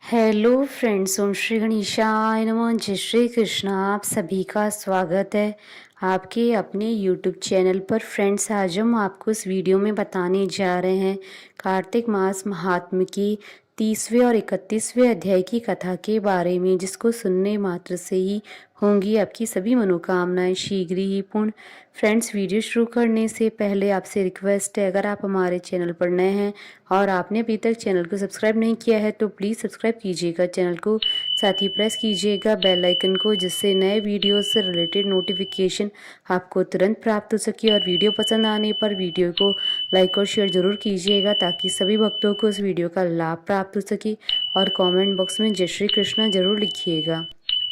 Hello friends, ओम श्री गणेशाय नमः। जय श्री कृष्ण। आप सभी का स्वागत है आपके अपने यूट्यूब चैनल पर। फ्रेंड्स, आज हम आपको इस वीडियो में बताने जा रहे हैं कार्तिक मास महात्म्य की 30वें और 31वें अध्याय की कथा के बारे में, जिसको सुनने मात्र से ही होंगी आपकी सभी मनोकामनाएं शीघ्र ही पूर्ण। फ्रेंड्स, वीडियो शुरू करने से पहले आपसे रिक्वेस्ट है, अगर आप हमारे चैनल पर नए हैं और आपने अभी तक चैनल को सब्सक्राइब नहीं किया है तो प्लीज़ सब्सक्राइब कीजिएगा चैनल को, साथ ही प्रेस कीजिएगा बेल आइकन को, जिससे नए वीडियो से रिलेटेड नोटिफिकेशन आपको तुरंत प्राप्त हो सके। और वीडियो पसंद आने पर वीडियो को लाइक और शेयर जरूर कीजिएगा, ताकि सभी भक्तों को इस वीडियो का लाभ प्राप्त हो सके। और कमेंट बॉक्स में जय श्री कृष्ण जरूर लिखिएगा।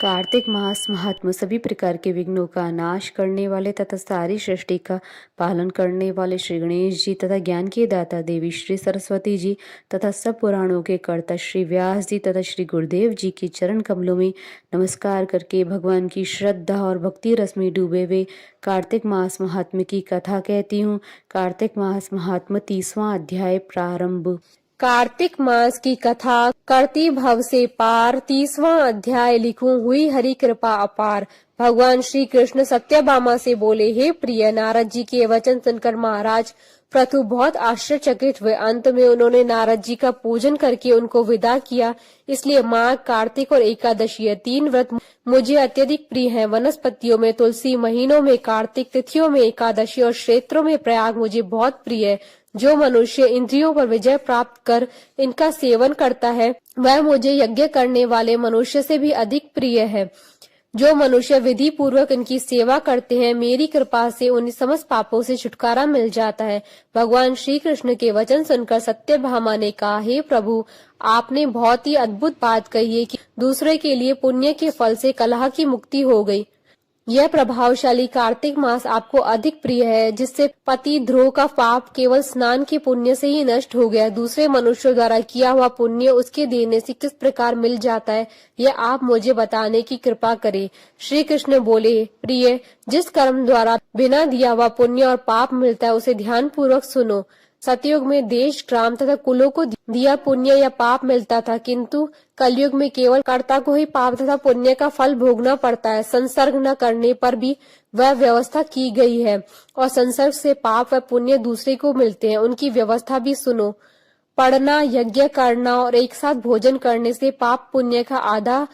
कार्तिक मास महात्मा सभी प्रकार के विघ्नों का नाश करने वाले तथा सारी सृष्टि का पालन करने वाले श्री गणेश जी तथा ज्ञान के दाता देवी श्री सरस्वती जी तथा सब पुराणों के कर्ता श्री व्यास जी तथा श्री गुरुदेव जी के चरण कमलों में नमस्कार करके भगवान की श्रद्धा और भक्ति रस में डूबे हुए कार्तिक मास महात्म्य की कथा कहती हूँ। कार्तिक मास महात्म्य 30वां अध्याय प्रारंभ। कार्तिक मास की कथा करती भव से पार 30वां अध्याय। लिखूं हुई हरि कृपा अपार। भगवान श्री कृष्ण सत्यभामा से बोले, हे प्रिय। नारद जी के वचन सुनकर महाराज प्रथु बहुत आश्चर्यचकित हुए। अंत में उन्होंने नारद जी का पूजन करके उनको विदा किया। इसलिए माघ, कार्तिक और एकादशी ये 3 व्रत मुझे अत्यधिक प्रिय हैं। वनस्पतियों में तुलसी, महीनों में कार्तिक, तिथियों में एकादशी और क्षेत्रों में प्रयाग मुझे बहुत प्रिय है। जो मनुष्य इंद्रियों पर विजय प्राप्त कर इनका सेवन करता है, वह मुझे यज्ञ करने वाले मनुष्य से भी अधिक प्रिय है। जो मनुष्य विधि पूर्वक इनकी सेवा करते हैं, मेरी कृपा से उन्हें समस्त पापों से छुटकारा मिल जाता है। भगवान श्री कृष्ण के वचन सुनकर सत्यभामा ने कहा, हे प्रभु, आपने बहुत ही अद्भुत बात कही है कि दूसरे के लिए पुण्य के फल से कलह की मुक्ति हो गई। यह प्रभावशाली कार्तिक मास आपको अधिक प्रिय है, जिससे पति ध्रुव का पाप केवल स्नान के पुण्य से ही नष्ट हो गया। दूसरे मनुष्यों द्वारा किया हुआ पुण्य उसके देने से किस प्रकार मिल जाता है, यह आप मुझे बताने की कृपा करें। श्री कृष्ण बोले, प्रिय, जिस कर्म द्वारा बिना दिया हुआ पुण्य और पाप मिलता है, उसे ध्यान पूर्वक सुनो। सतयुग में देश, ग्राम तथा कुलों को दिया पुण्य या पाप मिलता था, किंतु कलयुग में केवल कर्ता को ही पाप तथा पुण्य का फल भोगना पड़ता है। संसर्ग न करने पर भी वह व्यवस्था की गई है, और संसर्ग से पाप व पुण्य दूसरे को मिलते हैं। उनकी व्यवस्था भी सुनो। पढ़ना, यज्ञ करना और एक साथ भोजन करने से पाप पुण्य का आधा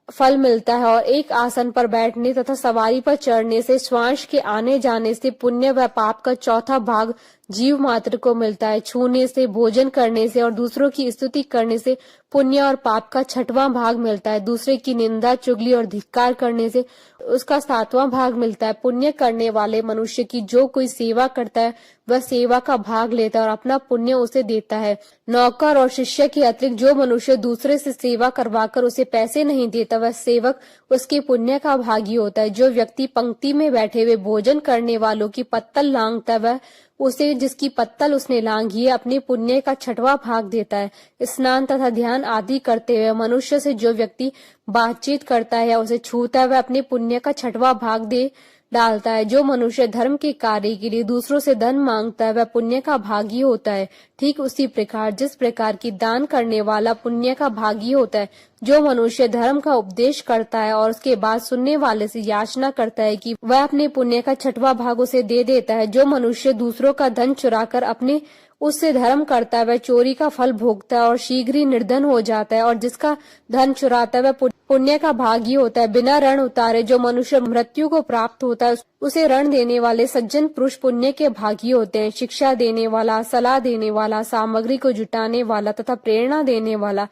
फल मिलता है, और एक आसन पर बैठने तथा सवारी पर चढ़ने से, श्वास के आने जाने से पुण्य व पाप का चौथा भाग जीव मात्र को मिलता है। छूने से, भोजन करने से और दूसरों की स्तुति करने से पुण्य और पाप का 6वां भाग मिलता है। दूसरे की निंदा, चुगली और धिक्कार करने से उसका 7वां भाग मिलता है। पुण्य करने वाले मनुष्य की जो कोई सेवा करता है, वह सेवा का भाग लेता है और अपना पुण्य उसे देता है। नौकर और शिष्य के अतिरिक्त जो मनुष्य दूसरे से सेवा करवाकर उसे पैसे नहीं देता, वह सेवक उसके पुण्य का भागी होता है। जो व्यक्ति पंक्ति में बैठे हुए भोजन करने वालों की पत्तल लांघता है, वह उसे जिसकी पत्तल उसने लांघी है अपने पुण्य का 6वां भाग देता है। स्नान तथा ध्यान आदि करते हुए मनुष्य से जो व्यक्ति बातचीत करता है या उसे छूता है, वह अपने पुण्य का 6वां भाग दे डालता है। जो मनुष्य धर्म के कार्य के लिए दूसरों से धन मांगता है, वह पुण्य का भागी होता है। ठीक उसी प्रकार जिस प्रकार की दान करने वाला पुण्य का भागी होता है, जो मनुष्य धर्म का उपदेश करता है और उसके बाद सुनने वाले से याचना करता है कि वह अपने पुण्य का 6वां भाग उसे दे देता है। जो मनुष्य दूसरों का धन चुराकर अपने उससे धर्म करता है, वह चोरी का फल भोगता है और शीघ्र ही निर्धन हो जाता है। और जिसका धन चुराता है, वह पुण्य का भागी होता है। बिना ऋण उतारे जो मनुष्य मृत्यु को प्राप्त होता है, उसे ऋण देने वाले सज्जन पुरुष पुण्य के भागी होते हैं। शिक्षा देने वाला, सलाह देने वाला, सामग्री को जुटाने वाला तथा प्रेरणा देने वाला,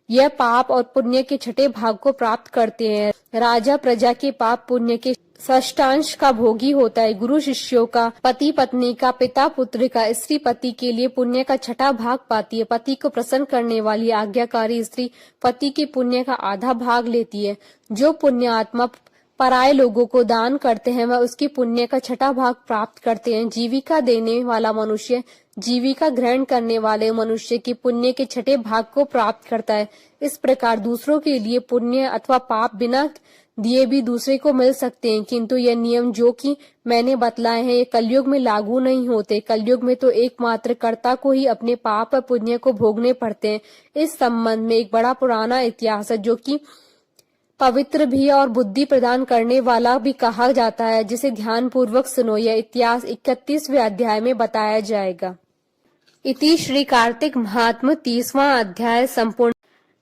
यह पाप और पुण्य के 6ठे भाग को प्राप्त करते हैं। राजा प्रजा के पाप पुण्य के षष्ठांश का भोगी होता है। गुरु शिष्यों का, पति पत्नी का, पिता पुत्र का, स्त्री पति के लिए पुण्य का 6ठा भाग पाती है। पति को प्रसन्न करने वाली आज्ञाकारी स्त्री पति के पुण्य का आधा भाग लेती है। जो पुण्य आत्मा पराये लोगों को दान करते हैं वह उसके पुण्य का छठा भाग प्राप्त करते हैं। जीविका देने वाला मनुष्य जीविका ग्रहण करने वाले मनुष्य के पुण्य के छठे भाग को प्राप्त करता है। इस प्रकार दूसरों के लिए पुण्य अथवा पाप बिना दिए भी दूसरे को मिल सकते हैं, किंतु यह नियम जो कि मैंने बतलाए हैं ये कलयुग में लागू नहीं होते। कलयुग में तो एकमात्र कर्ता को ही अपने पाप और पुण्य को भोगने पड़ते हैं। इस संबंध में एक बड़ा पुराना इतिहास है जो कि पवित्र भी और बुद्धि प्रदान करने वाला भी कहा जाता है, जिसे ध्यान पूर्वक सुनो। यह इतिहास 31वें अध्याय में बताया जाएगा। इति श्री कार्तिक महात्म 30वां अध्याय संपूर्ण।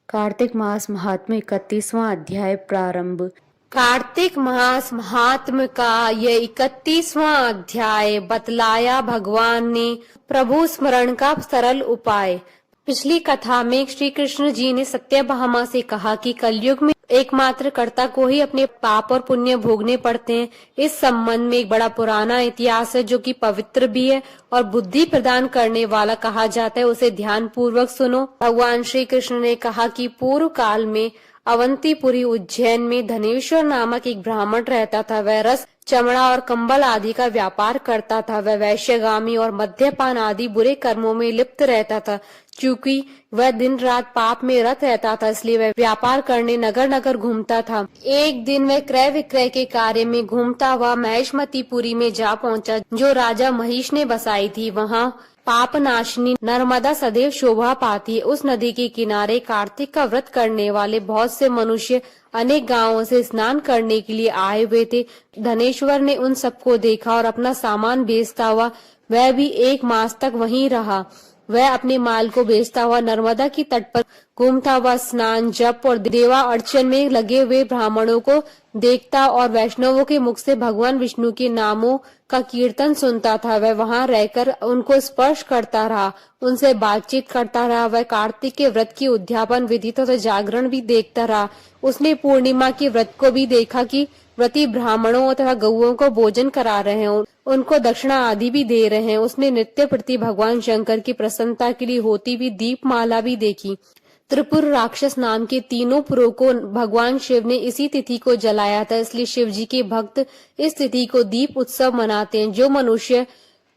कार्तिक मास महात्म्य 31वां अध्याय प्रारंभ। कार्तिक मास महात्म का यह 31वां अध्याय बतलाया भगवान ने प्रभु स्मरण का सरल उपाय। पिछली कथा में श्री कृष्ण जी ने सत्यभामा से कहा कि कलयुग में एकमात्र कर्ता को ही अपने पाप और पुण्य भोगने पड़ते हैं। इस संबंध में एक बड़ा पुराना इतिहास है जो कि पवित्र भी है और बुद्धि प्रदान करने वाला कहा जाता है, उसे ध्यान पूर्वक सुनो। भगवान श्री कृष्ण ने कहा कि पूर्व काल में अवंतीपुरी उज्जैन में धनेश्वर नामक एक ब्राह्मण रहता था। वह रस, चमड़ा और कंबल आदि का व्यापार करता था। वह वैश्यगामी और मद्यपान आदि बुरे कर्मों में लिप्त रहता था। चूंकि वह दिन रात पाप में रत रहता था, इसलिए वह व्यापार करने नगर नगर घूमता था। एक दिन वह क्रय विक्रय के कार्य में घूमता हुआ महेशमतीपुरी में जा पहुंचा, जो राजा महिष ने बसाई थी। वहां पाप नाशिनी नर्मदा सदैव शोभा पाती है। उस नदी के किनारे कार्तिक का व्रत करने वाले बहुत से मनुष्य अनेक गांवों से स्नान करने के लिए आए हुए थे। धनेश्वर ने उन सबको देखा और अपना सामान बेचता हुआ वह भी 1 मास तक वहीं रहा। वह अपने माल को बेचता हुआ नर्मदा की तट पर घूमता हुआ स्नान, जप और देवा अर्चन में लगे हुए ब्राह्मणों को देखता और वैष्णवों के मुख से भगवान विष्णु के नामों का कीर्तन सुनता था। वह वहां रहकर उनको स्पर्श करता रहा, उनसे बातचीत करता रहा। वह कार्तिक के व्रत की उद्यापन विधि तथा जागरण भी देखता रहा। उसने पूर्णिमा के व्रत को भी देखा कि व्रती ब्राह्मणों तथा गौओं को भोजन करा रहे हैं, उनको दक्षिणा आदि भी दे रहे हैं। उसने नित्य प्रति भगवान शंकर की प्रसन्नता के लिए होती भी दीपमाला भी देखी। त्रिपुर राक्षस नाम के तीनों पुरों को भगवान शिव ने इसी तिथि को जलाया था, इसलिए शिव जी के भक्त इस तिथि को दीप उत्सव मनाते हैं। जो मनुष्य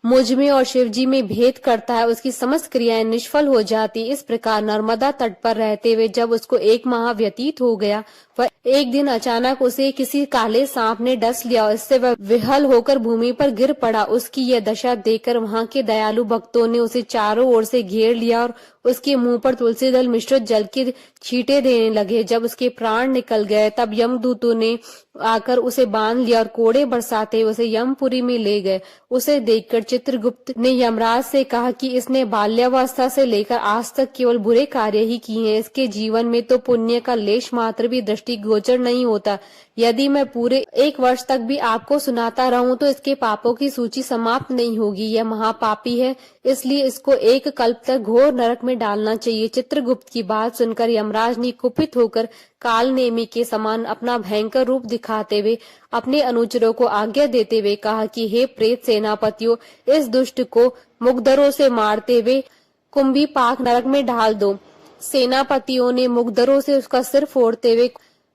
मुझ में और शिव जी में भेद करता है उसकी समस्त क्रियाएं निष्फल हो जाती। इस प्रकार नर्मदा तट पर रहते हुए जब उसको 1 माह व्यतीत हो गया, वह एक दिन अचानक उसे किसी काले सांप ने डस लिया और इससे वह विहल होकर भूमि पर गिर पड़ा। उसकी यह दशा देखकर वहां के दयालु भक्तों ने उसे चारों ओर से घेर लिया और उसके मुंह पर तुलसी दल मिश्रित जल के छींटे देने लगे। जब उसके प्राण निकल गए तब यमदूतों ने आकर उसे बांध लिया और कोड़े बरसाते उसे यमपुरी में ले गए। उसे देखकर चित्रगुप्त ने यमराज से कहा कि इसने बाल्यावस्था से लेकर आज तक केवल बुरे कार्य ही किए हैं। इसके जीवन में तो पुण्य का लेश मात्र भी दृष्टिगोचर नहीं होता। यदि मैं पूरे 1 वर्ष तक भी आपको सुनाता रहूं तो इसके पापों की सूची समाप्त नहीं होगी। यह महापापी है, इसलिए इसको 1 कल्प तक घोर नरक में डालना चाहिए। चित्रगुप्त की बात सुनकर यमराज ने कुपित होकर काल नेमी के समान अपना भयंकर रूप दिखाते हुए अपने अनुचरों को आज्ञा देते हुए कहा कि हे प्रेत सेनापतियों, इस दुष्ट को मुग्धरों से मारते हुए कुंभी पाक नरक में डाल दो। सेनापतियों ने मुग्धरों से उसका सिर फोड़ते हुए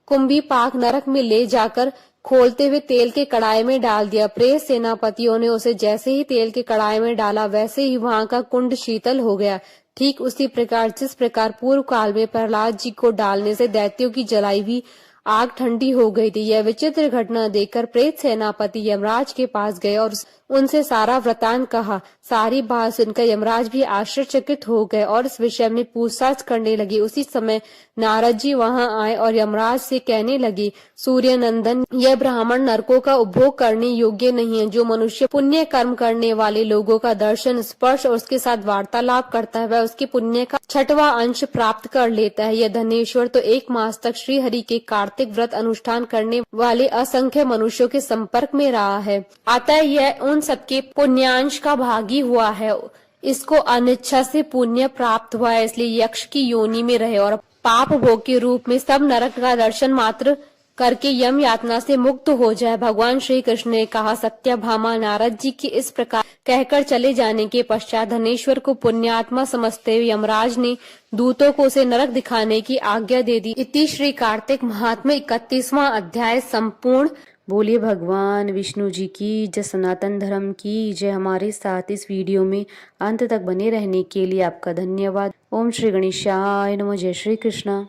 कुंभी पाक नरक में ले जाकर खोलते हुए तेल के कड़ाई में डाल दिया। प्रेत सेनापतियों ने उसे जैसे ही तेल के कड़ाई में डाला वैसे ही वहां का कुंड शीतल हो गया। ठीक उसी प्रकार जिस प्रकार पूर्व काल में प्रहलाद जी को डालने से दैत्यों की जलाई हुई आग ठंडी हो गई थी। यह विचित्र घटना देखकर प्रेत सेनापति यमराज के पास गए और उनसे सारा वृतांत कहा। सारी बात सुनकर यमराज भी आश्चर्यचकित हो गए और इस विषय में पूछताछ करने लगे। उसी समय नारद जी वहां आए और यमराज से कहने लगे, सूर्य नंदन, यह ब्राह्मण नरकों का उपभोग करने योग्य नहीं है। जो मनुष्य पुण्य कर्म करने वाले लोगों का दर्शन, स्पर्श और उसके साथ वार्तालाप करता है वह उसके पुण्य का 6वां अंश प्राप्त कर लेता है। यह धनेश्वर तो 1 मास तक श्री हरि के कार्तिक व्रत अनुष्ठान करने वाले असंख्य मनुष्यों के संपर्क में रहा है, अतः यह उन सबके पुण्यांश का भागी हुआ है। इसको अनिच्छा से पुण्य प्राप्त हुआ है, इसलिए यक्ष की योनि में रहे और पाप भोग के रूप में सब नरक का दर्शन मात्र करके यम यातना से मुक्त हो जाए। भगवान श्री कृष्ण ने कहा, सत्यभामा नारद जी के इस प्रकार कहकर चले जाने के पश्चात धनेश्वर को पुण्यात्मा समझते हुए यमराज ने दूतों को उसे नरक दिखाने की आज्ञा दे दी। इति श्री कार्तिक महात्म्य 31वां अध्याय संपूर्ण। बोलिए भगवान विष्णु जी की जय, सनातन धर्म की जय। हमारे साथ इस वीडियो में अंत तक बने रहने के लिए आपका धन्यवाद। ओम श्री गणेशाय नमः। जय श्री कृष्णा।